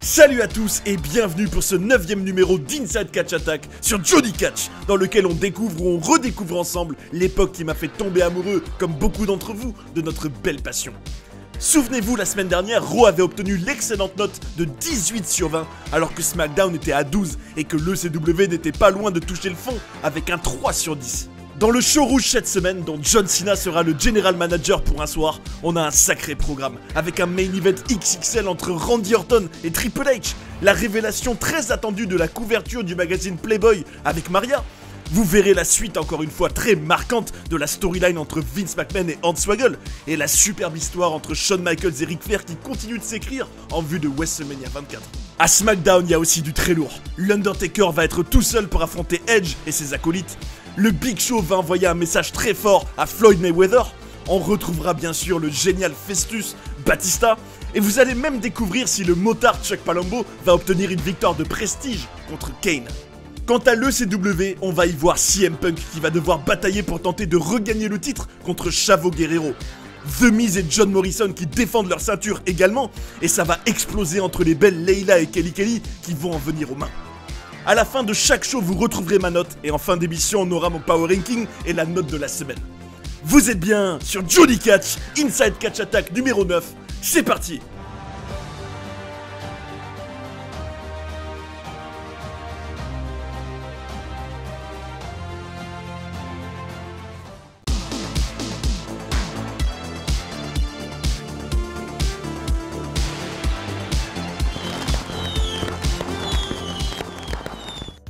Salut à tous et bienvenue pour ce 9e numéro d'Inside Catch Attack sur Johnny Catch, dans lequel on découvre ou on redécouvre ensemble l'époque qui m'a fait tomber amoureux, comme beaucoup d'entre vous, de notre belle passion. Souvenez-vous, la semaine dernière, Raw avait obtenu l'excellente note de 18 sur 20, alors que SmackDown était à 12 et que l'ECW n'était pas loin de toucher le fond avec un 3 sur 10. Dans le show rouge cette semaine, dont John Cena sera le General Manager pour un soir, on a un sacré programme, avec un main event XXL entre Randy Orton et Triple H, la révélation très attendue de la couverture du magazine Playboy avec Maria. Vous verrez la suite encore une fois très marquante de la storyline entre Vince McMahon et Hornswoggle, et la superbe histoire entre Shawn Michaels et Ric Flair qui continue de s'écrire en vue de WrestleMania 24. À SmackDown, il y a aussi du très lourd. L'Undertaker va être tout seul pour affronter Edge et ses acolytes. Le Big Show va envoyer un message très fort à Floyd Mayweather. On retrouvera bien sûr le génial Festus Batista. Et vous allez même découvrir si le motard Chuck Palumbo va obtenir une victoire de prestige contre Kane. Quant à l'ECW, on va y voir CM Punk qui va devoir batailler pour tenter de regagner le titre contre Chavo Guerrero. The Miz et John Morrison qui défendent leur ceinture également. Et ça va exploser entre les belles Layla et Kelly Kelly qui vont en venir aux mains. A la fin de chaque show, vous retrouverez ma note, et en fin d'émission, on aura mon power ranking et la note de la semaine. Vous êtes bien sur Johnny Catch, Inside Catch Attack numéro 9, c'est parti!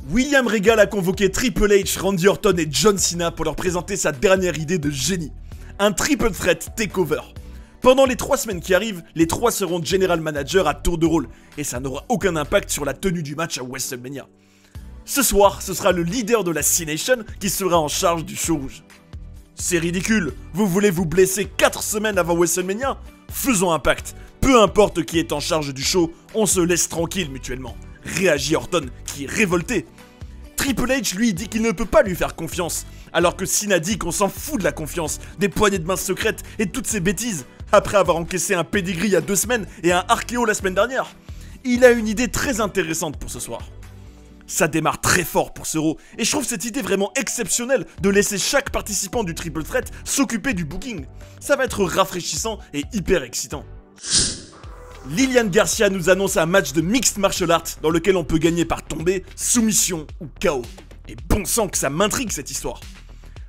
William Regal a convoqué Triple H, Randy Orton et John Cena pour leur présenter sa dernière idée de génie. Un triple threat takeover. Pendant les 3 semaines qui arrivent, les 3 seront General Manager à tour de rôle, et ça n'aura aucun impact sur la tenue du match à WrestleMania. Ce soir, ce sera le leader de la C-Nation qui sera en charge du show rouge. C'est ridicule, vous voulez vous blesser 4 semaines avant WrestleMania? Faisons un pacte, peu importe qui est en charge du show, on se laisse tranquille mutuellement. Réagit Orton, qui est révolté. Triple H lui dit qu'il ne peut pas lui faire confiance, alors que Cena dit qu'on s'en fout de la confiance, des poignées de main secrètes et toutes ces bêtises, après avoir encaissé un pedigree il y a 2 semaines et un RKO la semaine dernière. Il a une idée très intéressante pour ce soir. Ça démarre très fort pour ce Raw, et je trouve cette idée vraiment exceptionnelle de laisser chaque participant du Triple Threat s'occuper du booking. Ça va être rafraîchissant et hyper excitant. Lilian Garcia nous annonce un match de Mixed Martial Arts dans lequel on peut gagner par tombée, soumission ou KO. Et bon sang que ça m'intrigue cette histoire.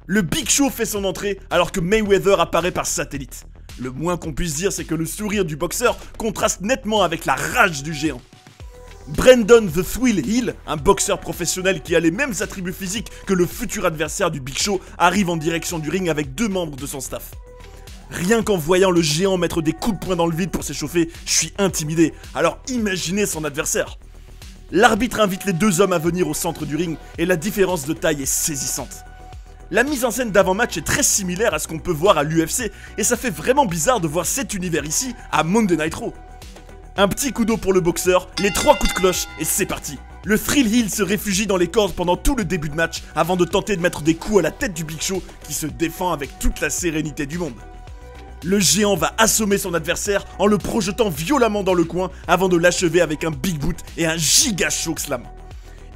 Le Big Show fait son entrée alors que Mayweather apparaît par satellite. Le moins qu'on puisse dire, c'est que le sourire du boxeur contraste nettement avec la rage du géant. Brandon The Thrill Hill, un boxeur professionnel qui a les mêmes attributs physiques que le futur adversaire du Big Show, arrive en direction du ring avec 2 membres de son staff. Rien qu'en voyant le géant mettre des coups de poing dans le vide pour s'échauffer, je suis intimidé, alors imaginez son adversaire. L'arbitre invite les 2 hommes à venir au centre du ring et la différence de taille est saisissante. La mise en scène d'avant-match est très similaire à ce qu'on peut voir à l'UFC et ça fait vraiment bizarre de voir cet univers ici à Monday Night Raw. Un petit coup d'eau pour le boxeur, les 3 coups de cloche et c'est parti. Le Thrill Hill se réfugie dans les cordes pendant tout le début de match avant de tenter de mettre des coups à la tête du Big Show qui se défend avec toute la sérénité du monde. Le géant va assommer son adversaire en le projetant violemment dans le coin avant de l'achever avec un big boot et un giga chokeslam.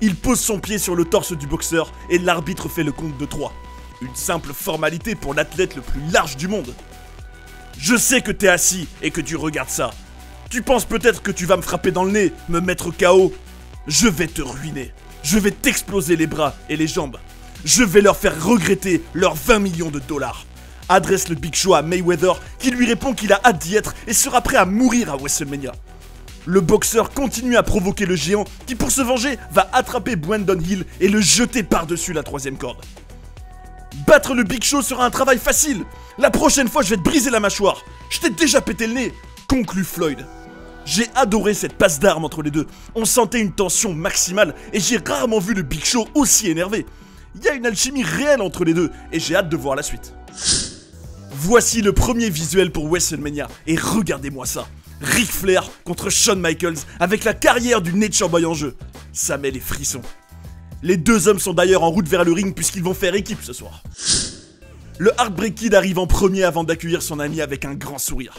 Il pose son pied sur le torse du boxeur et l'arbitre fait le compte de 3. Une simple formalité pour l'athlète le plus large du monde. Je sais que t'es assis et que tu regardes ça. Tu penses peut-être que tu vas me frapper dans le nez, me mettre KO. Je vais te ruiner. Je vais t'exploser les bras et les jambes. Je vais leur faire regretter leurs 20 millions de dollars. Adresse le Big Show à Mayweather qui lui répond qu'il a hâte d'y être et sera prêt à mourir à WrestleMania. Le boxeur continue à provoquer le géant qui pour se venger va attraper Brandon Hill et le jeter par-dessus la 3e corde. Battre le Big Show sera un travail facile. La prochaine fois je vais te briser la mâchoire. Je t'ai déjà pété le nez, conclut Floyd. J'ai adoré cette passe d'armes entre les deux. On sentait une tension maximale et j'ai rarement vu le Big Show aussi énervé. Il y a une alchimie réelle entre les deux et j'ai hâte de voir la suite. Voici le premier visuel pour WrestleMania, et regardez-moi ça. Ric Flair contre Shawn Michaels avec la carrière du Nature Boy en jeu. Ça met les frissons. Les 2 hommes sont d'ailleurs en route vers le ring puisqu'ils vont faire équipe ce soir. Le Heartbreak Kid arrive en premier avant d'accueillir son ami avec un grand sourire.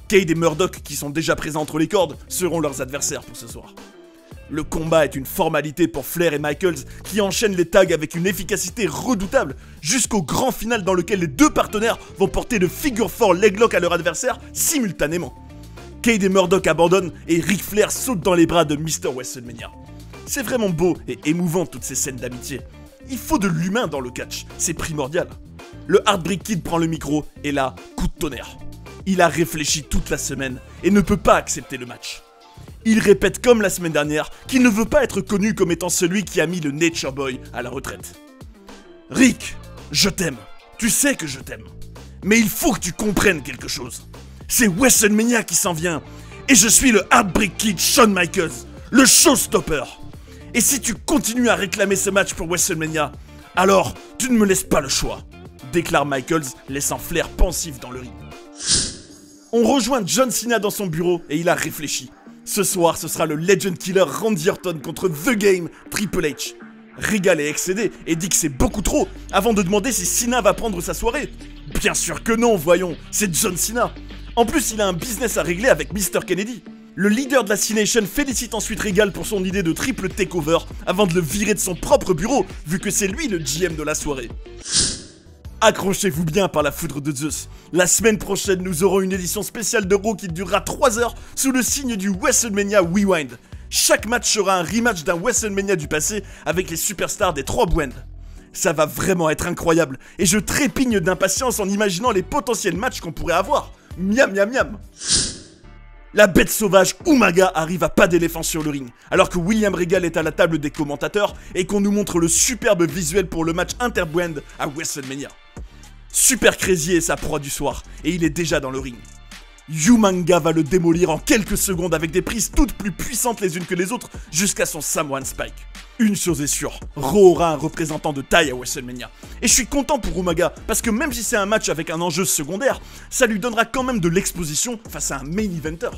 Cade et Murdoch, qui sont déjà présents entre les cordes, seront leurs adversaires pour ce soir. Le combat est une formalité pour Flair et Michaels qui enchaînent les tags avec une efficacité redoutable jusqu'au grand final dans lequel les deux partenaires vont porter le figure 4 leglock à leur adversaire simultanément. Cade et Murdoch abandonnent et Ric Flair saute dans les bras de Mr. WrestleMania. C'est vraiment beau et émouvant toutes ces scènes d'amitié. Il faut de l'humain dans le catch, c'est primordial. Le Heartbreak Kid prend le micro et là, coup de tonnerre. Il a réfléchi toute la semaine et ne peut pas accepter le match. Il répète comme la semaine dernière qu'il ne veut pas être connu comme étant celui qui a mis le Nature Boy à la retraite. Rick, je t'aime. Tu sais que je t'aime. Mais il faut que tu comprennes quelque chose. C'est WrestleMania qui s'en vient. Et je suis le Heartbreak Kid Shawn Michaels, le showstopper. Et si tu continues à réclamer ce match pour WrestleMania, alors tu ne me laisses pas le choix, déclare Michaels, laissant Flair pensif dans le ring. On rejoint John Cena dans son bureau et il a réfléchi. Ce soir, ce sera le Legend Killer Randy Orton contre The Game Triple H. Regal est excédé et dit que c'est beaucoup trop avant de demander si Cena va prendre sa soirée. Bien sûr que non, voyons, c'est John Cena. En plus, il a un business à régler avec Mr. Kennedy. Le leader de la C-Nation félicite ensuite Regal pour son idée de triple takeover avant de le virer de son propre bureau, vu que c'est lui le GM de la soirée. Accrochez-vous bien par la foudre de Zeus. La semaine prochaine, nous aurons une édition spéciale de Raw qui durera 3 heures sous le signe du WrestleMania Rewind. Chaque match sera un rematch d'un WrestleMania du passé avec les superstars des 3 brands. Ça va vraiment être incroyable et je trépigne d'impatience en imaginant les potentiels matchs qu'on pourrait avoir. Miam miam miam. La bête sauvage Umaga arrive à pas d'éléphant sur le ring, alors que William Regal est à la table des commentateurs et qu'on nous montre le superbe visuel pour le match interbrand à WrestleMania. Super Crazy est sa proie du soir, et il est déjà dans le ring. Umanga va le démolir en quelques secondes avec des prises toutes plus puissantes les unes que les autres, jusqu'à son Samoan Spike. Une chose est sûre, Raw aura un représentant de taille à WrestleMania. Et je suis content pour Umaga, parce que même si c'est un match avec un enjeu secondaire, ça lui donnera quand même de l'exposition face à un main eventer.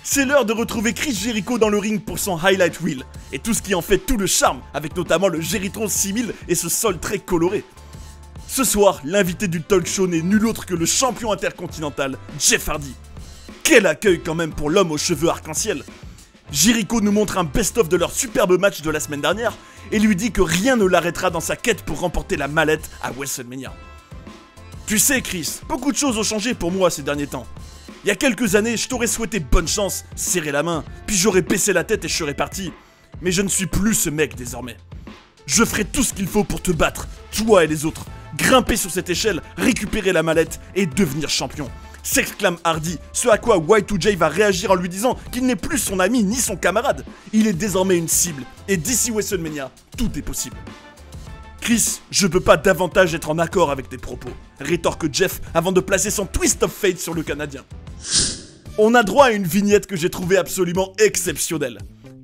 C'est l'heure de retrouver Chris Jericho dans le ring pour son highlight reel, et tout ce qui en fait tout le charme, avec notamment le Geritron 6000 et ce sol très coloré. Ce soir, l'invité du talk show n'est nul autre que le champion intercontinental, Jeff Hardy. Quel accueil quand même pour l'homme aux cheveux arc-en-ciel. Jericho nous montre un best-of de leur superbe match de la semaine dernière et lui dit que rien ne l'arrêtera dans sa quête pour remporter la mallette à WrestleMania. Tu sais Chris, beaucoup de choses ont changé pour moi ces derniers temps. Il y a quelques années, je t'aurais souhaité bonne chance, serré la main, puis j'aurais baissé la tête et je serais parti. Mais je ne suis plus ce mec désormais. Je ferai tout ce qu'il faut pour te battre, toi et les autres. Grimper sur cette échelle, récupérer la mallette et devenir champion. S'exclame Hardy, ce à quoi Y2J va réagir en lui disant qu'il n'est plus son ami ni son camarade. Il est désormais une cible, et d'ici WrestleMania, tout est possible. Chris, je peux pas davantage être en accord avec tes propos, rétorque Jeff avant de placer son Twist of Fate sur le Canadien. On a droit à une vignette que j'ai trouvée absolument exceptionnelle.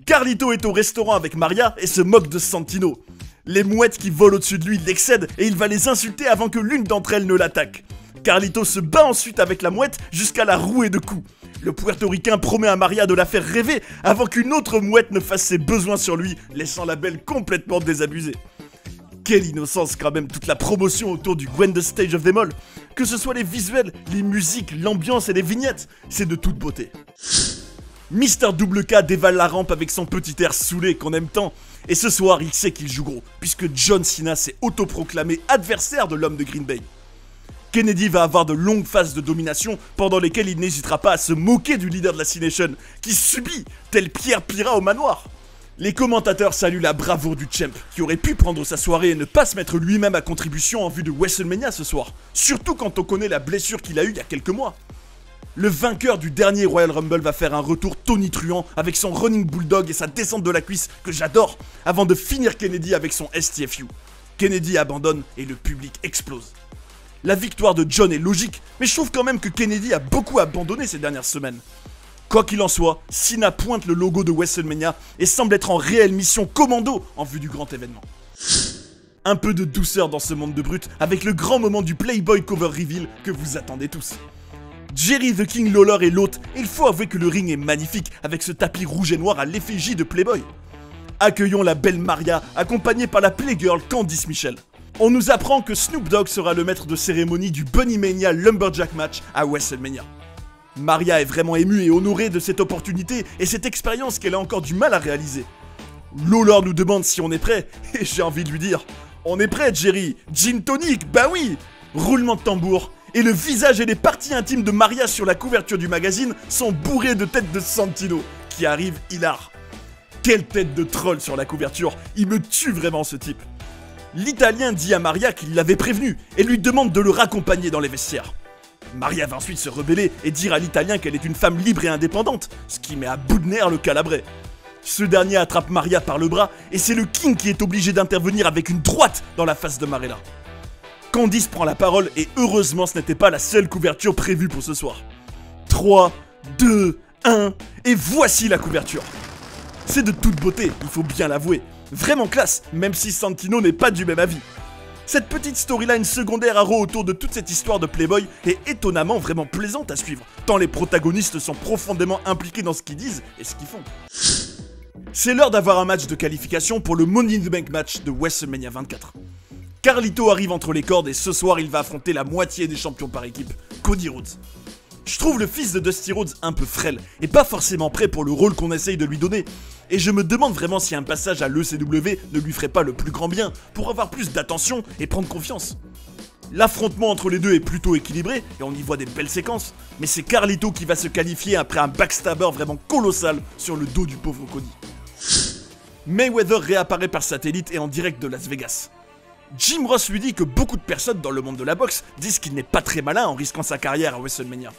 Carlito est au restaurant avec Maria et se moque de Santino. Les mouettes qui volent au-dessus de lui l'excèdent et il va les insulter avant que l'une d'entre elles ne l'attaque. Carlito se bat ensuite avec la mouette jusqu'à la rouer de coups. Le Puertoricain promet à Maria de la faire rêver avant qu'une autre mouette ne fasse ses besoins sur lui, laissant la belle complètement désabusée. Quelle innocence quand même toute la promotion autour du Gwen the Stage of Them All. Que ce soit les visuels, les musiques, l'ambiance et les vignettes, c'est de toute beauté. Mr. Double K dévale la rampe avec son petit air saoulé qu'on aime tant. Et ce soir, il sait qu'il joue gros, puisque John Cena s'est autoproclamé adversaire de l'homme de Green Bay. Kennedy va avoir de longues phases de domination pendant lesquelles il n'hésitera pas à se moquer du leader de la C-Nation, qui subit, tel Pierre Pira au manoir. Les commentateurs saluent la bravoure du champ, qui aurait pu prendre sa soirée et ne pas se mettre lui-même à contribution en vue de WrestleMania ce soir, surtout quand on connaît la blessure qu'il a eue il y a quelques mois. Le vainqueur du dernier Royal Rumble va faire un retour tonitruant avec son Running Bulldog et sa descente de la cuisse que j'adore, avant de finir Kennedy avec son STFU. Kennedy abandonne et le public explose. La victoire de John est logique, mais je trouve quand même que Kennedy a beaucoup abandonné ces dernières semaines. Quoi qu'il en soit, Cena pointe le logo de WrestleMania et semble être en réelle mission commando en vue du grand événement. Un peu de douceur dans ce monde de brutes avec le grand moment du Playboy Cover Reveal que vous attendez tous. Jerry the King Lawler est l'hôte, et il faut avouer que le ring est magnifique avec ce tapis rouge et noir à l'effigie de Playboy. Accueillons la belle Maria, accompagnée par la Playgirl Candice Michel. On nous apprend que Snoop Dogg sera le maître de cérémonie du Bunny Mania Lumberjack match à WrestleMania. Maria est vraiment émue et honorée de cette opportunité et cette expérience qu'elle a encore du mal à réaliser. Lawler nous demande si on est prêt, et j'ai envie de lui dire « On est prêt, Jerry, gin tonic, bah oui !» Roulement de tambour, et le visage et les parties intimes de Maria sur la couverture du magazine sont bourrés de têtes de Santino, qui arrive hilar. Quelle tête de troll sur la couverture, il me tue vraiment ce type. L'Italien dit à Maria qu'il l'avait prévenu, et lui demande de le raccompagner dans les vestiaires. Maria va ensuite se rebeller et dire à l'Italien qu'elle est une femme libre et indépendante, ce qui met à bout de nerfs le Calabrais. Ce dernier attrape Maria par le bras et c'est le King qui est obligé d'intervenir avec une droite dans la face de Marella. Candice prend la parole et heureusement ce n'était pas la seule couverture prévue pour ce soir. 3, 2, 1 et voici la couverture. C'est de toute beauté, il faut bien l'avouer. Vraiment classe, même si Santino n'est pas du même avis. Cette petite storyline secondaire à Raw autour de toute cette histoire de Playboy est étonnamment vraiment plaisante à suivre, tant les protagonistes sont profondément impliqués dans ce qu'ils disent et ce qu'ils font. C'est l'heure d'avoir un match de qualification pour le Money in the Bank match de WrestleMania 24. Carlito arrive entre les cordes et ce soir il va affronter la moitié des champions par équipe, Cody Rhodes. Je trouve le fils de Dusty Rhodes un peu frêle et pas forcément prêt pour le rôle qu'on essaye de lui donner. Et je me demande vraiment si un passage à l'ECW ne lui ferait pas le plus grand bien pour avoir plus d'attention et prendre confiance. L'affrontement entre les deux est plutôt équilibré et on y voit des belles séquences, mais c'est Carlito qui va se qualifier après un backstabber vraiment colossal sur le dos du pauvre Cody. Mayweather réapparaît par satellite et en direct de Las Vegas. Jim Ross lui dit que beaucoup de personnes dans le monde de la boxe disent qu'il n'est pas très malin en risquant sa carrière à WrestleMania.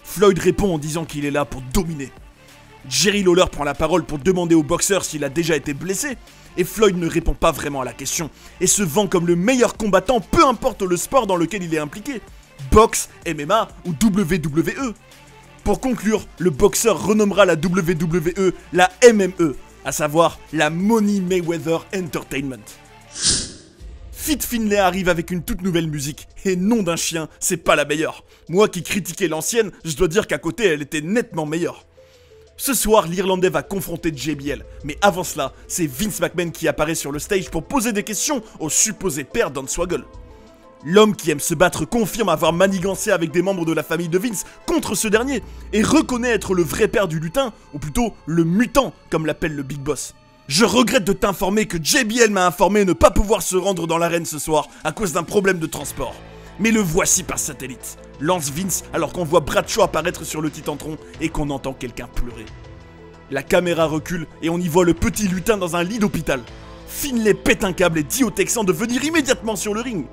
Floyd répond en disant qu'il est là pour dominer. Jerry Lawler prend la parole pour demander au boxeur s'il a déjà été blessé, et Floyd ne répond pas vraiment à la question, et se vend comme le meilleur combattant peu importe le sport dans lequel il est impliqué, boxe, MMA ou WWE. Pour conclure, le boxeur renommera la WWE la MME, à savoir la Money Mayweather Entertainment. Fit Finlay arrive avec une toute nouvelle musique, et nom d'un chien, c'est pas la meilleure. Moi qui critiquais l'ancienne, je dois dire qu'à côté elle était nettement meilleure. Ce soir, l'Irlandais va confronter JBL, mais avant cela, c'est Vince McMahon qui apparaît sur le stage pour poser des questions au supposé père d'Hornswoggle. L'homme qui aime se battre confirme avoir manigancé avec des membres de la famille de Vince contre ce dernier, et reconnaît être le vrai père du lutin, ou plutôt le mutant, comme l'appelle le Big Boss. Je regrette de t'informer que JBL m'a informé ne pas pouvoir se rendre dans l'arène ce soir à cause d'un problème de transport. Mais le voici par satellite, lance Vince alors qu'on voit Bradshaw apparaître sur le Titantron et qu'on entend quelqu'un pleurer. La caméra recule et on y voit le petit lutin dans un lit d'hôpital. Finlay pète un câble et dit au Texan de venir immédiatement sur le ring.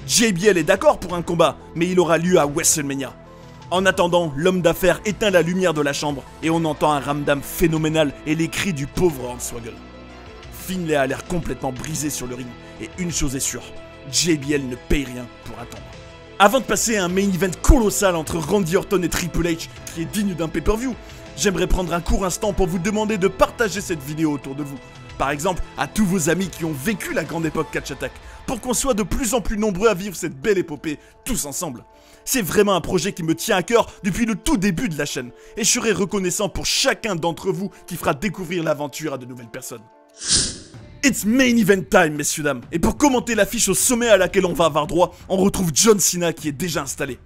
JBL est d'accord pour un combat, mais il aura lieu à WrestleMania. En attendant, l'homme d'affaires éteint la lumière de la chambre et on entend un ramdam phénoménal et les cris du pauvre Hornswoggle. Finlay a l'air complètement brisé sur le ring et une chose est sûre, JBL ne paye rien pour attendre. Avant de passer à un main event colossal entre Randy Orton et Triple H qui est digne d'un pay-per-view, j'aimerais prendre un court instant pour vous demander de partager cette vidéo autour de vous. Par exemple, à tous vos amis qui ont vécu la grande époque Catch Attack, pour qu'on soit de plus en plus nombreux à vivre cette belle épopée, tous ensemble. C'est vraiment un projet qui me tient à cœur depuis le tout début de la chaîne, et je serai reconnaissant pour chacun d'entre vous qui fera découvrir l'aventure à de nouvelles personnes. It's main event time, messieurs dames, et pour commenter l'affiche au sommet à laquelle on va avoir droit, on retrouve John Cena qui est déjà installé.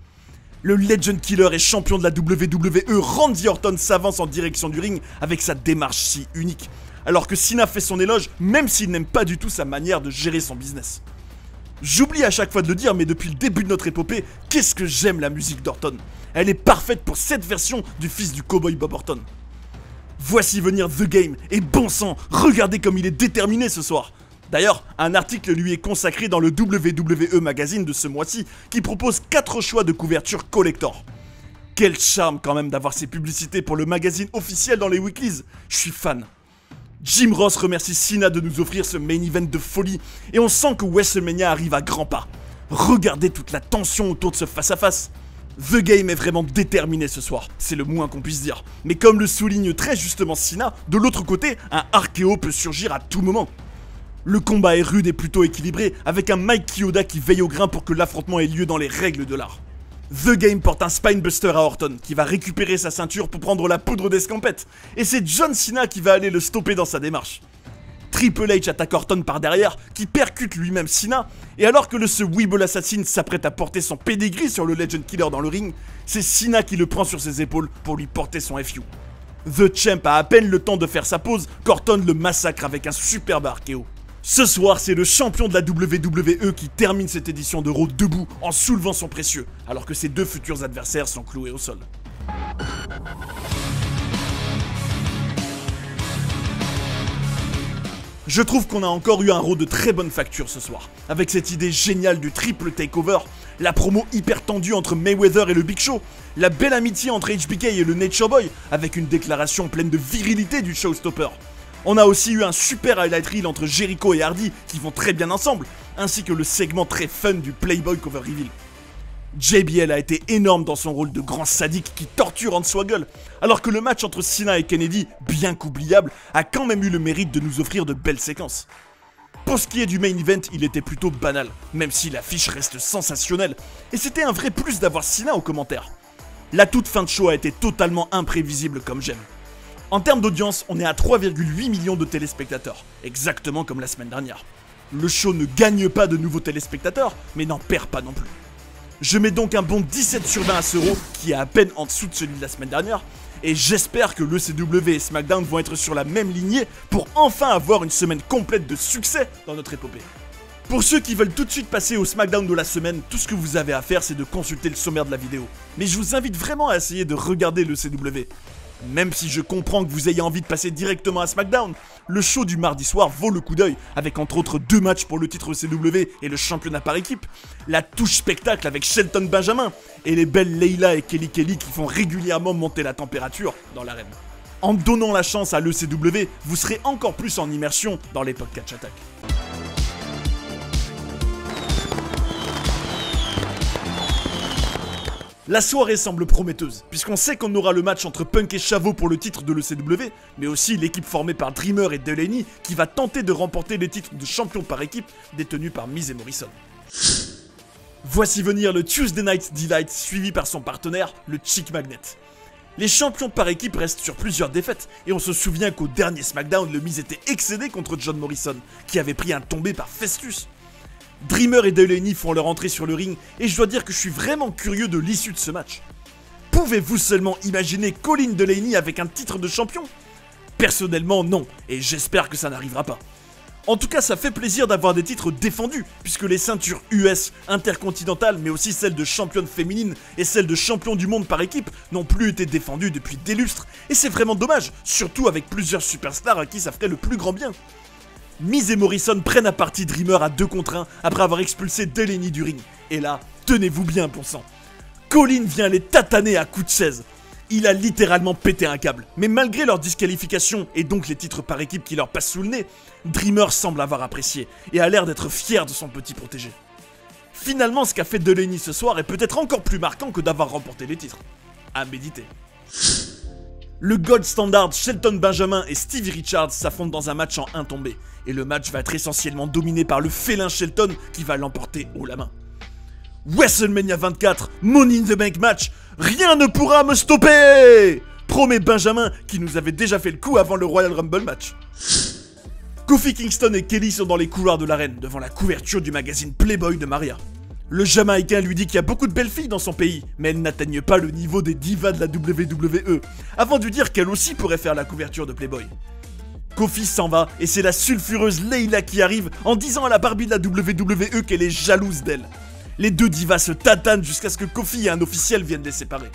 Le Legend Killer et champion de la WWE, Randy Orton s'avance en direction du ring avec sa démarche si unique, alors que Cena fait son éloge même s'il n'aime pas du tout sa manière de gérer son business. J'oublie à chaque fois de le dire, mais depuis le début de notre épopée, qu'est-ce que j'aime la musique d'Orton. Elle est parfaite pour cette version du fils du cowboy Bob Orton. Voici venir The Game, et bon sang, regardez comme il est déterminé ce soir. D'ailleurs, un article lui est consacré dans le WWE Magazine de ce mois-ci, qui propose 4 choix de couverture collector. Quel charme quand même d'avoir ces publicités pour le magazine officiel dans les weeklies, je suis fan. Jim Ross remercie Cena de nous offrir ce main event de folie, et on sent que WrestleMania arrive à grands pas. Regardez toute la tension autour de ce face-à-face. The Game est vraiment déterminé ce soir, c'est le moins qu'on puisse dire. Mais comme le souligne très justement Cena, de l'autre côté, un RKO peut surgir à tout moment. Le combat est rude et plutôt équilibré, avec un Mike Chioda qui veille au grain pour que l'affrontement ait lieu dans les règles de l'art. The Game porte un Spinebuster à Orton, qui va récupérer sa ceinture pour prendre la poudre d'escampette, et c'est John Cena qui va aller le stopper dans sa démarche. Triple H attaque Orton par derrière, qui percute lui-même Cena, et alors que ce Weeble Assassin s'apprête à porter son pedigree sur le Legend Killer dans le ring, c'est Cena qui le prend sur ses épaules pour lui porter son FU. The Champ a à peine le temps de faire sa pause qu'Orton le massacre avec un superbe RKO. Ce soir, c'est le champion de la WWE qui termine cette édition de Raw debout en soulevant son précieux, alors que ses deux futurs adversaires sont cloués au sol. Je trouve qu'on a encore eu un Raw de très bonne facture ce soir, avec cette idée géniale du triple takeover, la promo hyper tendue entre Mayweather et le Big Show, la belle amitié entre HBK et le Nature Boy, avec une déclaration pleine de virilité du showstopper. On a aussi eu un super highlight reel entre Jericho et Hardy qui vont très bien ensemble, ainsi que le segment très fun du Playboy Cover Reveal. JBL a été énorme dans son rôle de grand sadique qui torture Hornswoggle, alors que le match entre Cena et Kennedy, bien qu'oubliable, a quand même eu le mérite de nous offrir de belles séquences. Pour ce qui est du main event, il était plutôt banal, même si l'affiche reste sensationnelle, et c'était un vrai plus d'avoir Cena aux commentaires. La toute fin de show a été totalement imprévisible comme j'aime. En termes d'audience, on est à 3,8 millions de téléspectateurs, exactement comme la semaine dernière. Le show ne gagne pas de nouveaux téléspectateurs, mais n'en perd pas non plus. Je mets donc un bon 17 sur 20 à ce Raw, qui est à peine en dessous de celui de la semaine dernière, et j'espère que l'ECW et SmackDown vont être sur la même lignée pour enfin avoir une semaine complète de succès dans notre épopée. Pour ceux qui veulent tout de suite passer au SmackDown de la semaine, tout ce que vous avez à faire c'est de consulter le sommaire de la vidéo. Mais je vous invite vraiment à essayer de regarder l'ECW. Même si je comprends que vous ayez envie de passer directement à SmackDown, le show du mardi soir vaut le coup d'œil, avec entre autres 2 matchs pour le titre ECW et le championnat par équipe, la touche spectacle avec Shelton Benjamin, et les belles Layla et Kelly Kelly qui font régulièrement monter la température dans l'arène. En donnant la chance à l'ECW, vous serez encore plus en immersion dans l'époque Catch Attack. La soirée semble prometteuse, puisqu'on sait qu'on aura le match entre Punk et Chavo pour le titre de l'ECW, mais aussi l'équipe formée par Dreamer et Delaney qui va tenter de remporter les titres de champion par équipe détenus par Miz et Morrison. Voici venir le Tuesday Night Delight suivi par son partenaire, le Chick Magnet. Les champions par équipe restent sur plusieurs défaites, et on se souvient qu'au dernier SmackDown, le Miz était excédé contre John Morrison, qui avait pris un tombé par Festus. Dreamer et Delaney font leur entrée sur le ring et je dois dire que je suis vraiment curieux de l'issue de ce match. Pouvez-vous seulement imaginer Colin Delaney avec un titre de champion? Personnellement non, et j'espère que ça n'arrivera pas. En tout cas ça fait plaisir d'avoir des titres défendus, puisque les ceintures US, intercontinentales, mais aussi celles de championne féminine et celles de champion du monde par équipe n'ont plus été défendues depuis des lustres, et c'est vraiment dommage, surtout avec plusieurs superstars à qui ça ferait le plus grand bien. Miz et Morrison prennent à partie Dreamer à 2 contre 1 après avoir expulsé Delaney du ring. Et là, tenez-vous bien bon sang. Colin vient les tataner à coups de chaise. Il a littéralement pété un câble. Mais malgré leur disqualification et donc les titres par équipe qui leur passent sous le nez, Dreamer semble avoir apprécié et a l'air d'être fier de son petit protégé. Finalement, ce qu'a fait Delaney ce soir est peut-être encore plus marquant que d'avoir remporté les titres. À méditer. Le Gold Standard Shelton Benjamin et Stevie Richards s'affrontent dans un match en 1 tombé. Et le match va être essentiellement dominé par le félin Shelton qui va l'emporter haut la main. WrestleMania 24, Money in the Bank match, rien ne pourra me stopper, promet Benjamin qui nous avait déjà fait le coup avant le Royal Rumble match. Kofi Kingston et Kelly sont dans les couloirs de l'arène devant la couverture du magazine Playboy de Maria. Le Jamaïcain lui dit qu'il y a beaucoup de belles filles dans son pays, mais elles n'atteignent pas le niveau des divas de la WWE, avant de lui dire qu'elle aussi pourrait faire la couverture de Playboy. Kofi s'en va, et c'est la sulfureuse Layla qui arrive en disant à la Barbie de la WWE qu'elle est jalouse d'elle. Les deux divas se tatanent jusqu'à ce que Kofi et un officiel viennent les séparer.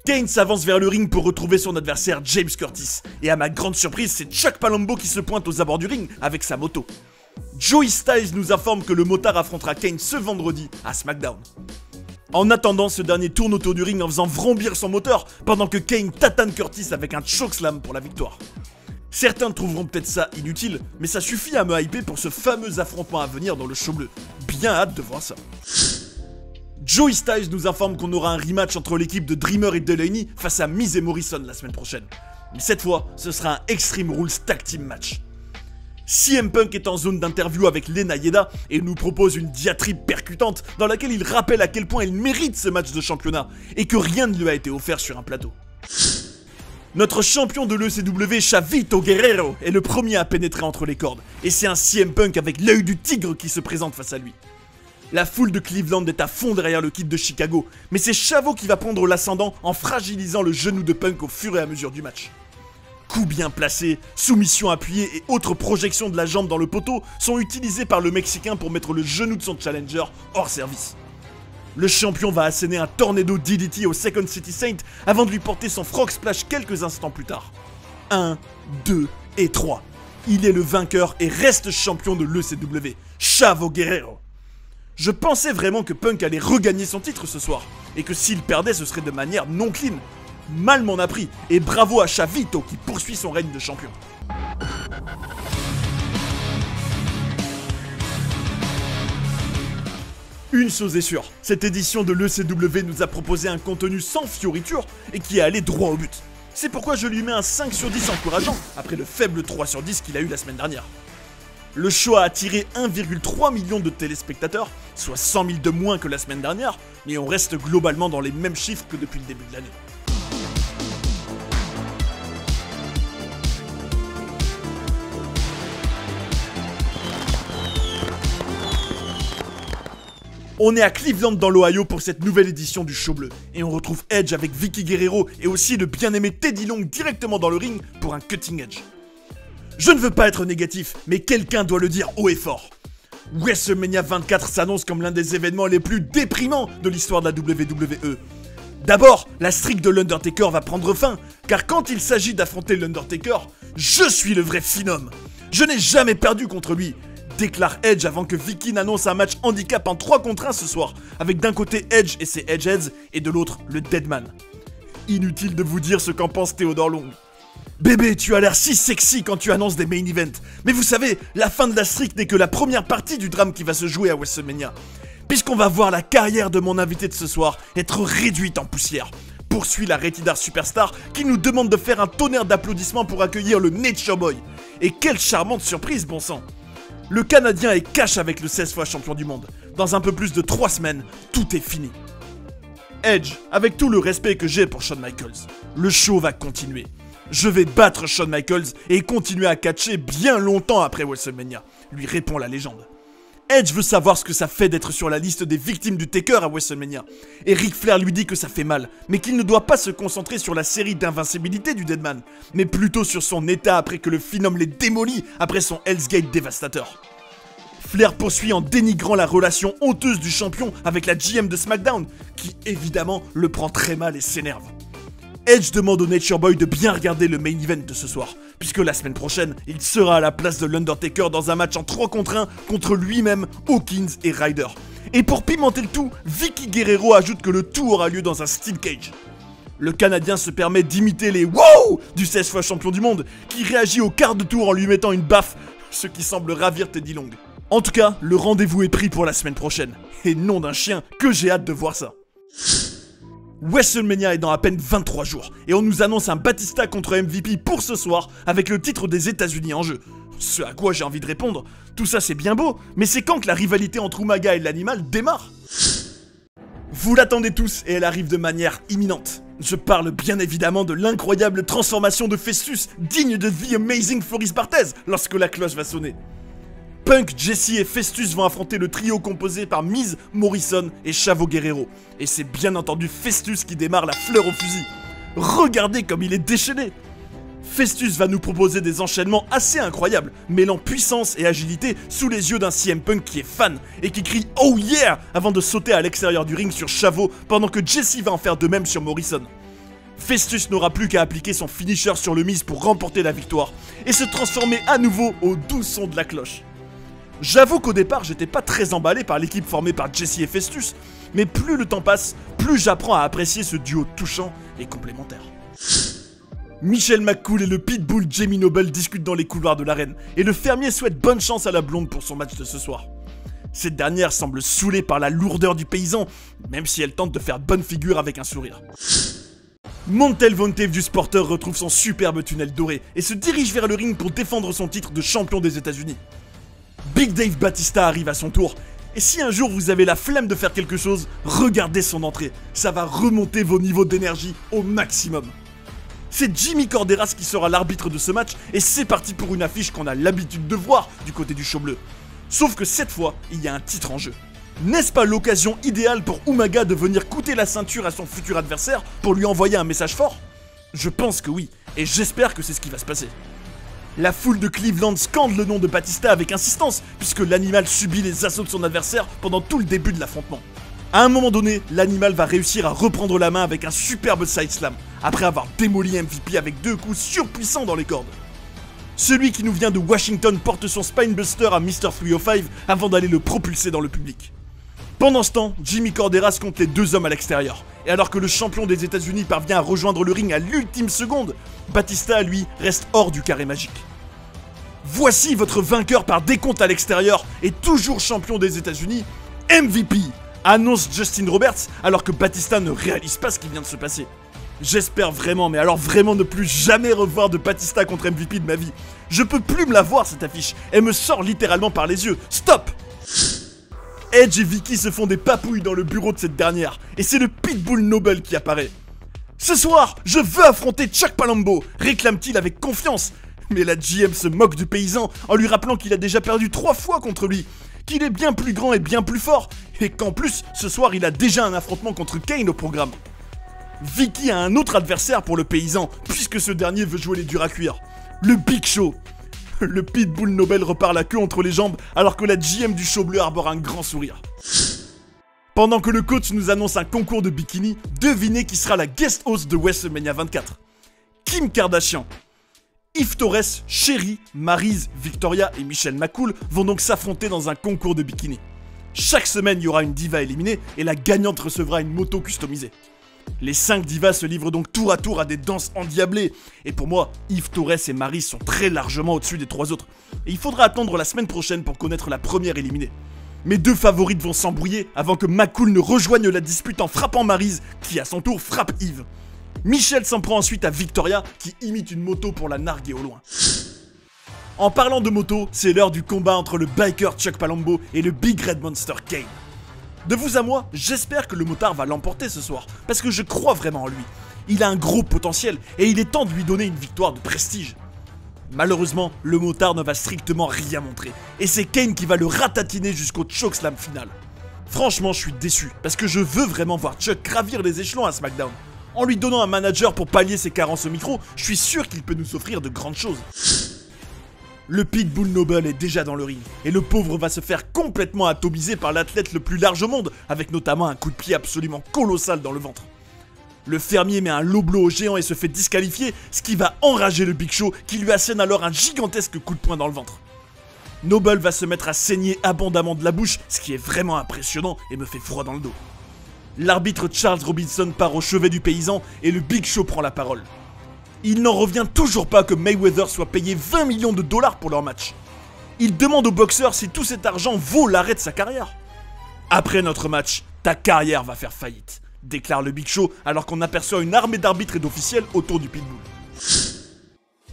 Kane s'avance vers le ring pour retrouver son adversaire James Curtis, et à ma grande surprise, c'est Chuck Palumbo qui se pointe aux abords du ring avec sa moto. Joey Styles nous informe que le motard affrontera Kane ce vendredi à SmackDown. En attendant, ce dernier tourne autour du ring en faisant vrombir son moteur pendant que Kane tatane Curtis avec un chokeslam pour la victoire. Certains trouveront peut-être ça inutile, mais ça suffit à me hyper pour ce fameux affrontement à venir dans le show bleu. Bien hâte de voir ça. Joey Styles nous informe qu'on aura un rematch entre l'équipe de Dreamer et Delaney face à Miz et Morrison la semaine prochaine. Mais cette fois, ce sera un Extreme Rules Tag Team match. CM Punk est en zone d'interview avec Lena Yeda et nous propose une diatribe percutante dans laquelle il rappelle à quel point il mérite ce match de championnat et que rien ne lui a été offert sur un plateau. Notre champion de l'ECW, Chavito Guerrero, est le premier à pénétrer entre les cordes, et c'est un CM Punk avec l'œil du tigre qui se présente face à lui. La foule de Cleveland est à fond derrière le Kid de Chicago, mais c'est Chavo qui va prendre l'ascendant en fragilisant le genou de Punk au fur et à mesure du match. Coups bien placés, soumission appuyée et autres projections de la jambe dans le poteau sont utilisés par le Mexicain pour mettre le genou de son challenger hors service. Le champion va asséner un tornado DDT au Second City Saint avant de lui porter son frog splash quelques instants plus tard. 1, 2 et 3. Il est le vainqueur et reste champion de l'ECW, Chavo Guerrero. Je pensais vraiment que Punk allait regagner son titre ce soir, et que s'il perdait ce serait de manière non clean. Mal m'en a pris, et bravo à Chavito qui poursuit son règne de champion. Une chose est sûre, cette édition de l'ECW nous a proposé un contenu sans fioriture et qui est allé droit au but. C'est pourquoi je lui mets un 5 sur 10 encourageant, après le faible 3 sur 10 qu'il a eu la semaine dernière. Le show a attiré 1,3 million de téléspectateurs, soit 100 000 de moins que la semaine dernière, mais on reste globalement dans les mêmes chiffres que depuis le début de l'année. On est à Cleveland dans l'Ohio pour cette nouvelle édition du show bleu, et on retrouve Edge avec Vicky Guerrero et aussi le bien-aimé Teddy Long directement dans le ring pour un cutting edge. Je ne veux pas être négatif, mais quelqu'un doit le dire haut et fort. WrestleMania 24 s'annonce comme l'un des événements les plus déprimants de l'histoire de la WWE. D'abord, la streak de l'Undertaker va prendre fin, car quand il s'agit d'affronter l'Undertaker, je suis le vrai phénom. Je n'ai jamais perdu contre lui, déclare Edge avant que Vicky n'annonce un match handicap en 3 contre 1 ce soir, avec d'un côté Edge et ses Edgeheads, et de l'autre le Deadman. Inutile de vous dire ce qu'en pense Theodore Long. Bébé, tu as l'air si sexy quand tu annonces des main events, mais vous savez, la fin de la streak n'est que la première partie du drame qui va se jouer à WrestleMania, puisqu'on va voir la carrière de mon invité de ce soir être réduite en poussière. Poursuit la Rated R Superstar qui nous demande de faire un tonnerre d'applaudissements pour accueillir le Nature Boy. Et quelle charmante surprise, bon sang! Le Canadien est cash avec le 16 fois champion du monde. Dans un peu plus de 3 semaines, tout est fini. Edge, avec tout le respect que j'ai pour Shawn Michaels, le show va continuer. Je vais battre Shawn Michaels et continuer à catcher bien longtemps après WrestleMania, lui répond la légende. Edge veut savoir ce que ça fait d'être sur la liste des victimes du Taker à WrestleMania. Et Ric Flair lui dit que ça fait mal, mais qu'il ne doit pas se concentrer sur la série d'invincibilité du Deadman, mais plutôt sur son état après que le Phenom l'ait démoli après son Hell's Gate dévastateur. Flair poursuit en dénigrant la relation honteuse du champion avec la GM de SmackDown, qui évidemment le prend très mal et s'énerve. Edge demande au Nature Boy de bien regarder le main event de ce soir, puisque la semaine prochaine, il sera à la place de l'Undertaker dans un match en 3 contre 1 contre lui-même, Hawkins et Ryder. Et pour pimenter le tout, Vicky Guerrero ajoute que le tout aura lieu dans un Steel Cage. Le Canadien se permet d'imiter les WOW du 16 fois champion du monde, qui réagit au quart de tour en lui mettant une baffe, ce qui semble ravir Teddy Long. En tout cas, le rendez-vous est pris pour la semaine prochaine. Et nom d'un chien, que j'ai hâte de voir ça. WrestleMania est dans à peine 23 jours, et on nous annonce un Batista contre MVP pour ce soir, avec le titre des États-Unis en jeu. Ce à quoi j'ai envie de répondre, tout ça c'est bien beau, mais c'est quand que la rivalité entre Umaga et l'animal démarre? Vous l'attendez tous, et elle arrive de manière imminente. Je parle bien évidemment de l'incroyable transformation de Festus, digne de The Amazing Floris Barthez, lorsque la cloche va sonner. Punk, Jesse et Festus vont affronter le trio composé par Miz, Morrison et Chavo Guerrero. Et c'est bien entendu Festus qui démarre la fleur au fusil. Regardez comme il est déchaîné! Festus va nous proposer des enchaînements assez incroyables, mêlant puissance et agilité sous les yeux d'un CM Punk qui est fan et qui crie « Oh yeah !» avant de sauter à l'extérieur du ring sur Chavo pendant que Jesse va en faire de même sur Morrison. Festus n'aura plus qu'à appliquer son finisher sur le Miz pour remporter la victoire et se transformer à nouveau au doux son de la cloche. J'avoue qu'au départ, j'étais pas très emballé par l'équipe formée par Jesse et Festus, mais plus le temps passe, plus j'apprends à apprécier ce duo touchant et complémentaire. Michelle McCool et le pitbull Jamie Noble discutent dans les couloirs de l'arène, et le fermier souhaite bonne chance à la blonde pour son match de ce soir. Cette dernière semble saoulée par la lourdeur du paysan, même si elle tente de faire bonne figure avec un sourire. Montel Vontae du Sporter retrouve son superbe tunnel doré, et se dirige vers le ring pour défendre son titre de champion des États-Unis. Big Dave Batista arrive à son tour, et si un jour vous avez la flemme de faire quelque chose, regardez son entrée, ça va remonter vos niveaux d'énergie au maximum. C'est Jimmy Corderas qui sera l'arbitre de ce match et c'est parti pour une affiche qu'on a l'habitude de voir du côté du show bleu. Sauf que cette fois, il y a un titre en jeu. N'est-ce pas l'occasion idéale pour Umaga de venir coûter la ceinture à son futur adversaire pour lui envoyer un message fort? Je pense que oui, et j'espère que c'est ce qui va se passer. La foule de Cleveland scande le nom de Batista avec insistance, puisque l'animal subit les assauts de son adversaire pendant tout le début de l'affrontement. À un moment donné, l'animal va réussir à reprendre la main avec un superbe side slam, après avoir démoli MVP avec 2 coups surpuissants dans les cordes. Celui qui nous vient de Washington porte son Spinebuster à Mr. 305 avant d'aller le propulser dans le public. Pendant ce temps, Jimmy Corderas compte les 2 hommes à l'extérieur, et alors que le champion des États-Unis parvient à rejoindre le ring à l'ultime seconde, Batista, lui, reste hors du carré magique. Voici votre vainqueur par décompte à l'extérieur et toujours champion des États-Unis, MVP, annonce Justin Roberts alors que Batista ne réalise pas ce qui vient de se passer. J'espère vraiment, mais alors vraiment ne plus jamais revoir de Batista contre MVP de ma vie. Je peux plus me la voir cette affiche, elle me sort littéralement par les yeux. Stop! Edge et Vicky se font des papouilles dans le bureau de cette dernière, et c'est le Pitbull Noble qui apparaît. Ce soir, je veux affronter Chuck Palumbo, réclame-t-il avec confiance. Mais la GM se moque du paysan en lui rappelant qu'il a déjà perdu 3 fois contre lui, qu'il est bien plus grand et bien plus fort, et qu'en plus, ce soir il a déjà un affrontement contre Kane au programme. Vicky a un autre adversaire pour le paysan, puisque ce dernier veut jouer les durs à cuire. Le Big Show. Le Pitbull Noble repart la queue entre les jambes, alors que la GM du show bleu arbore un grand sourire. Pendant que le coach nous annonce un concours de bikini, devinez qui sera la guest host de WrestleMania 24. Kim Kardashian. Yves Torres, Sherry, Maryse, Victoria et Michelle McCool vont donc s'affronter dans un concours de bikini. Chaque semaine, il y aura une diva éliminée et la gagnante recevra une moto customisée. Les 5 divas se livrent donc tour à tour à des danses endiablées. Et pour moi, Yves Torres et Maryse sont très largement au-dessus des 3 autres. Et il faudra attendre la semaine prochaine pour connaître la première éliminée. Mes 2 favorites vont s'embrouiller avant que McCool ne rejoigne la dispute en frappant Maryse, qui à son tour frappe Yves. Michelle s'en prend ensuite à Victoria, qui imite une moto pour la narguer au loin. En parlant de moto, c'est l'heure du combat entre le biker Chuck Palumbo et le Big Red Monster Kane. De vous à moi, j'espère que le motard va l'emporter ce soir, parce que je crois vraiment en lui. Il a un gros potentiel, et il est temps de lui donner une victoire de prestige. Malheureusement, le motard ne va strictement rien montrer, et c'est Kane qui va le ratatiner jusqu'au chokeslam final. Franchement, je suis déçu, parce que je veux vraiment voir Chuck gravir les échelons à SmackDown. En lui donnant un manager pour pallier ses carences au micro, je suis sûr qu'il peut nous offrir de grandes choses. Le Pitbull Noble est déjà dans le ring, et le pauvre va se faire complètement atomiser par l'athlète le plus large au monde, avec notamment un coup de pied absolument colossal dans le ventre. Le fermier met un low blow au géant et se fait disqualifier, ce qui va enrager le Big Show, qui lui assène alors un gigantesque coup de poing dans le ventre. Noble va se mettre à saigner abondamment de la bouche, ce qui est vraiment impressionnant et me fait froid dans le dos. L'arbitre Charles Robinson part au chevet du paysan et le Big Show prend la parole. Il n'en revient toujours pas que Mayweather soit payé 20 millions de dollars pour leur match. Il demande au boxeur si tout cet argent vaut l'arrêt de sa carrière. Après notre match, ta carrière va faire faillite, déclare le Big Show alors qu'on aperçoit une armée d'arbitres et d'officiels autour du Pitbull.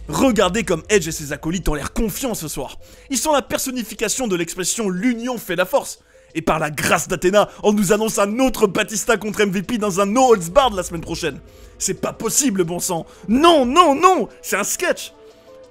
Regardez comme Edge et ses acolytes ont l'air confiants ce soir. Ils sont la personnification de l'expression « l'union fait la force ». Et par la grâce d'Athéna, on nous annonce un autre Batista contre MVP dans un No Holds Barred la semaine prochaine. C'est pas possible, bon sang. Non, non, non, c'est un sketch.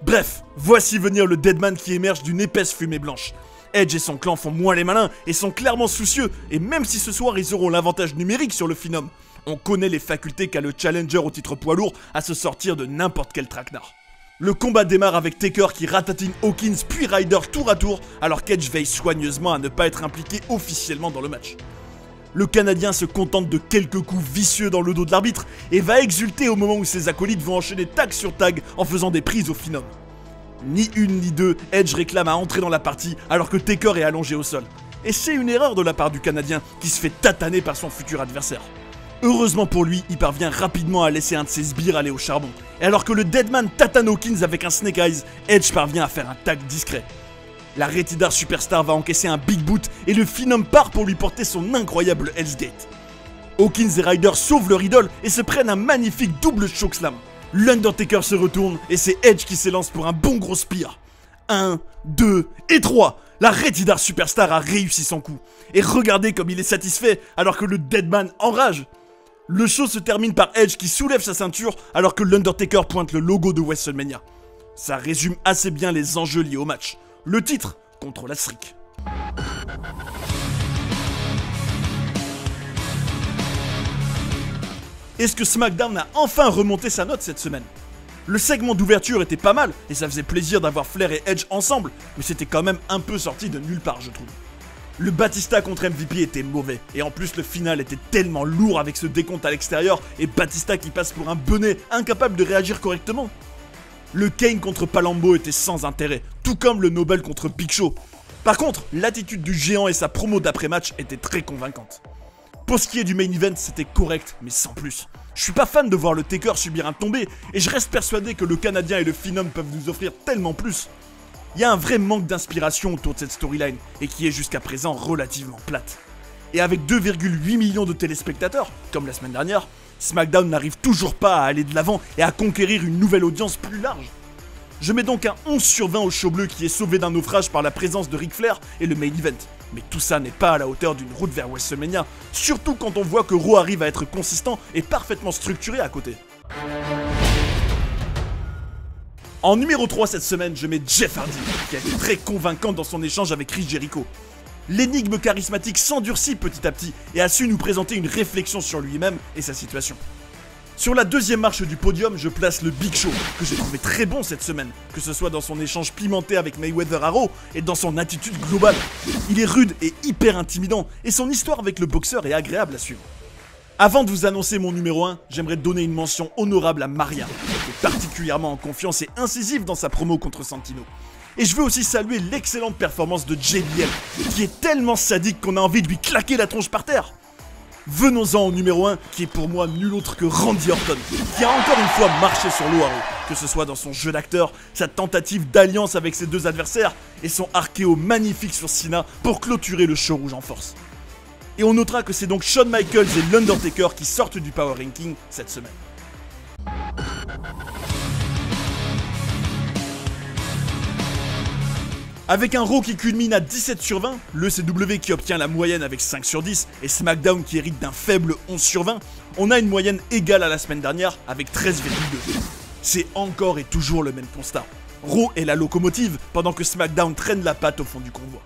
Bref, voici venir le Deadman qui émerge d'une épaisse fumée blanche. Edge et son clan font moins les malins et sont clairement soucieux, et même si ce soir ils auront l'avantage numérique sur le Phenom, on connaît les facultés qu'a le challenger au titre poids lourd à se sortir de n'importe quel traquenard. Le combat démarre avec Taker qui ratatine Hawkins puis Ryder tour à tour, alors qu'Edge veille soigneusement à ne pas être impliqué officiellement dans le match. Le Canadien se contente de quelques coups vicieux dans le dos de l'arbitre et va exulter au moment où ses acolytes vont enchaîner tag sur tag en faisant des prises au Phenom. Ni une ni deux, Edge réclame à entrer dans la partie alors que Taker est allongé au sol. Et c'est une erreur de la part du Canadien qui se fait tataner par son futur adversaire. Heureusement pour lui, il parvient rapidement à laisser un de ses sbires aller au charbon. Et alors que le Deadman tatane Hawkins avec un Snake Eyes, Edge parvient à faire un tag discret. La Retidar Superstar va encaisser un Big Boot et le Phenom part pour lui porter son incroyable Hell's Gate. Hawkins et Ryder sauvent leur idole et se prennent un magnifique double chokeslam. L'Undertaker se retourne et c'est Edge qui s'élance pour un bon gros spear. 1, 2 et 3. La Retidar Superstar a réussi son coup. Et regardez comme il est satisfait alors que le Deadman enrage. Le show se termine par Edge qui soulève sa ceinture alors que l'Undertaker pointe le logo de WrestleMania. Ça résume assez bien les enjeux liés au match. Le titre contre la streak. Est-ce que SmackDown a enfin remonté sa note cette semaine? Le segment d'ouverture était pas mal et ça faisait plaisir d'avoir Flair et Edge ensemble, mais c'était quand même un peu sorti de nulle part, je trouve. Le Batista contre MVP était mauvais, et en plus le final était tellement lourd avec ce décompte à l'extérieur et Batista qui passe pour un benet incapable de réagir correctement. Le Kane contre Palumbo était sans intérêt, tout comme le Noble contre Big Show. Par contre, l'attitude du géant et sa promo d'après-match étaient très convaincantes. Pour ce qui est du main event, c'était correct, mais sans plus. Je suis pas fan de voir le Taker subir un tombé, et je reste persuadé que le Canadien et le Phenom peuvent nous offrir tellement plus. Il y a un vrai manque d'inspiration autour de cette storyline, et qui est jusqu'à présent relativement plate. Et avec 2,8 millions de téléspectateurs, comme la semaine dernière, SmackDown n'arrive toujours pas à aller de l'avant et à conquérir une nouvelle audience plus large. Je mets donc un 11 sur 20 au show bleu qui est sauvé d'un naufrage par la présence de Ric Flair et le main event. Mais tout ça n'est pas à la hauteur d'une route vers WrestleMania, surtout quand on voit que Raw arrive à être consistant et parfaitement structuré à côté. En numéro 3 cette semaine, je mets Jeff Hardy, qui a été très convaincant dans son échange avec Chris Jericho. L'énigme charismatique s'endurcit petit à petit et a su nous présenter une réflexion sur lui-même et sa situation. Sur la deuxième marche du podium, je place le Big Show, que j'ai trouvé très bon cette semaine, que ce soit dans son échange pimenté avec Mayweather à Raw et dans son attitude globale. Il est rude et hyper intimidant, et son histoire avec le boxeur est agréable à suivre. Avant de vous annoncer mon numéro 1, j'aimerais donner une mention honorable à Maria, qui est particulièrement en confiance et incisive dans sa promo contre Santino. Et je veux aussi saluer l'excellente performance de JBL, qui est tellement sadique qu'on a envie de lui claquer la tronche par terre. Venons-en au numéro 1, qui est pour moi nul autre que Randy Orton, qui a encore une fois marché sur l'eau à Raw, que ce soit dans son jeu d'acteur, sa tentative d'alliance avec ses deux adversaires, et son archéo magnifique sur Cena pour clôturer le show rouge en force. Et on notera que c'est donc Shawn Michaels et l'Undertaker qui sortent du Power Ranking cette semaine. Avec un Raw qui culmine à 17 sur 20, le CW qui obtient la moyenne avec 5 sur 10 et SmackDown qui hérite d'un faible 11 sur 20, on a une moyenne égale à la semaine dernière avec 13,2. C'est encore et toujours le même constat. Raw est la locomotive pendant que SmackDown traîne la patte au fond du convoi.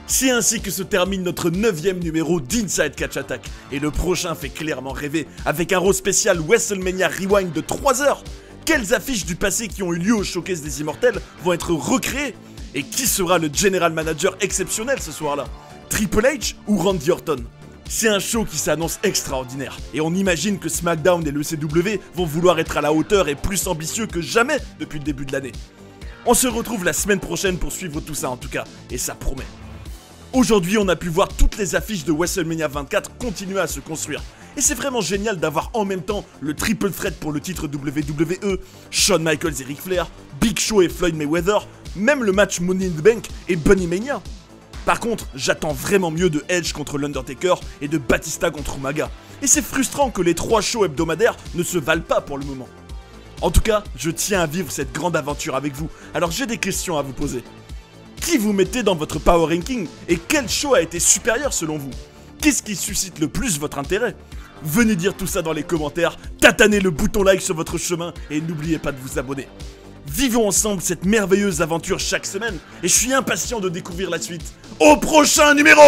C'est ainsi que se termine notre 9e numéro d'Inside Catch Attack, et le prochain fait clairement rêver avec un Raw spécial WrestleMania Rewind de 3 heures. Quelles affiches du passé qui ont eu lieu au Showcase des Immortels vont être recréées? Et qui sera le General Manager exceptionnel ce soir-là? Triple H ou Randy Orton? C'est un show qui s'annonce extraordinaire, et on imagine que SmackDown et le CW vont vouloir être à la hauteur et plus ambitieux que jamais depuis le début de l'année. On se retrouve la semaine prochaine pour suivre tout ça en tout cas, et ça promet. Aujourd'hui, on a pu voir toutes les affiches de WrestleMania 24 continuer à se construire. Et c'est vraiment génial d'avoir en même temps le triple threat pour le titre WWE, Shawn Michaels et Ric Flair, Big Show et Floyd Mayweather, même le match Money in the Bank et Bunny Mania. Par contre, j'attends vraiment mieux de Edge contre l'Undertaker et de Batista contre Umaga. Et c'est frustrant que les 3 shows hebdomadaires ne se valent pas pour le moment. En tout cas, je tiens à vivre cette grande aventure avec vous, alors j'ai des questions à vous poser. Qui vous mettez dans votre Power Ranking et quel show a été supérieur selon vous? Qu'est-ce qui suscite le plus votre intérêt? Venez dire tout ça dans les commentaires, tatanez le bouton like sur votre chemin et n'oubliez pas de vous abonner. Vivons ensemble cette merveilleuse aventure chaque semaine et je suis impatient de découvrir la suite. Au prochain numéro!